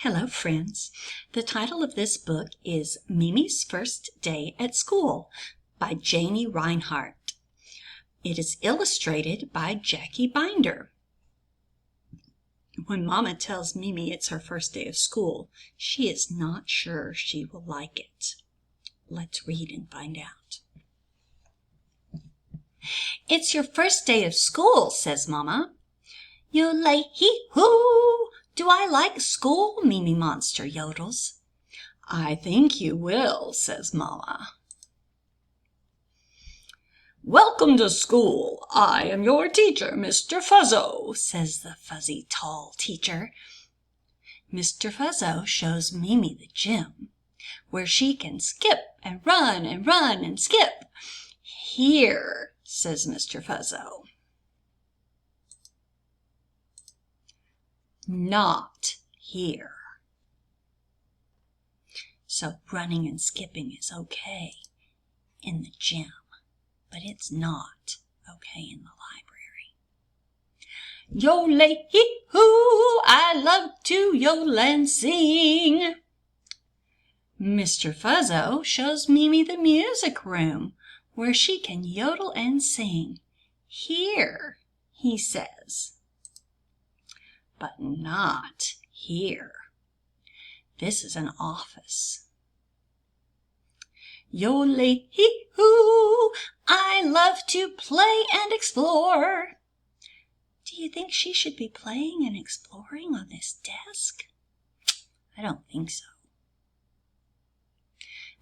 Hello, friends. The title of this book is Mimi's First Day at School by Janie Reinhardt. It is illustrated by Jackie Binder. When Mama tells Mimi it's her first day of school, she is not sure she will like it. Let's read and find out. "It's your first day of school," says Mama. "Yo-lay-hee-hoo! Do I like school?" Mimi Monster yodels. "I think you will," says Mama. "Welcome to school. I am your teacher, Mr. Fuzzo," says the fuzzy, tall teacher. Mr. Fuzzo shows Mimi the gym, where she can skip and run and run and skip. "Here," says Mr. Fuzzo. "Not here." So running and skipping is okay in the gym, but it's not okay in the library. "Yo-lay-hee-hoo! I love to yodel and sing." Mr. Fuzzo shows Mimi the music room, where she can yodel and sing. "Here," he says. But not here. This is an office. "Yo-lay-hee-hoo! I love to play and explore." Do you think she should be playing and exploring on this desk? I don't think so.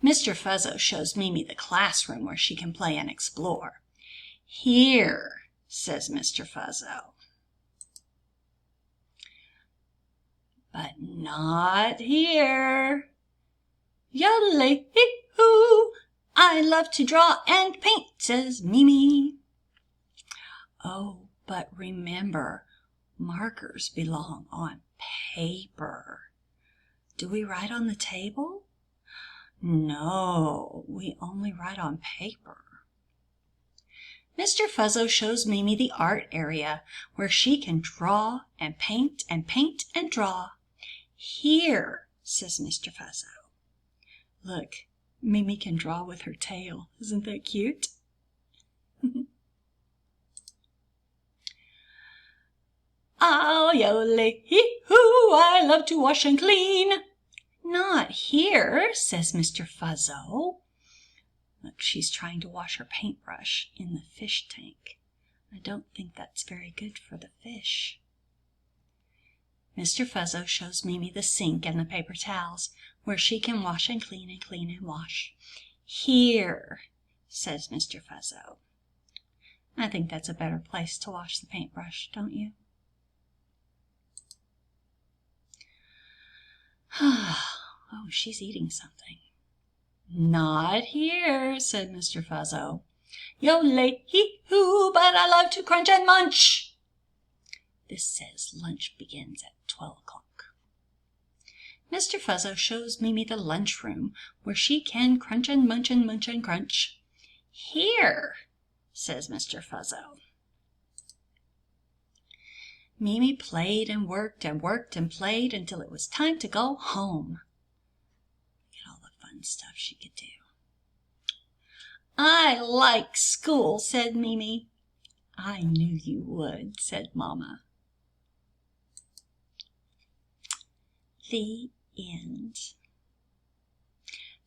Mr. Fuzzo shows Mimi the classroom where she can play and explore. "Here," says Mr. Fuzzo. But not here. "Yo-lay-hee-hoo! I love to draw and paint," says Mimi. Oh, but remember, markers belong on paper. Do we write on the table? No, we only write on paper. Mr. Fuzzo shows Mimi the art area, where she can draw and paint and paint and draw. "Here," says Mr. Fuzzo. Look, Mimi can draw with her tail. Isn't that cute? "Oh, yo-lay-hee-hoo! I love to wash and clean." "Not here," says Mr. Fuzzo. Look, she's trying to wash her paintbrush in the fish tank. I don't think that's very good for the fish. Mr. Fuzzo shows Mimi the sink and the paper towels, where she can wash and clean and clean and wash. "Here," says Mr. Fuzzo. I think that's a better place to wash the paintbrush, don't you? Oh, she's eating something. "Not here," said Mr. Fuzzo. "Yo-lay-hee-hoo! But I love to crunch and munch." This says lunch begins at 12 o'clock. Mr. Fuzzo shows Mimi the lunchroom, where she can crunch and munch and munch and crunch. "Here," says Mr. Fuzzo. Mimi played and worked and worked and played until it was time to go home. Look at all the fun stuff she could do. "I like school," said Mimi. "I knew you would," said Mama. The end.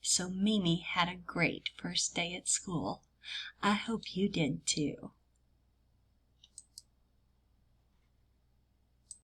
So Mimi had a great first day at school. I hope you did too.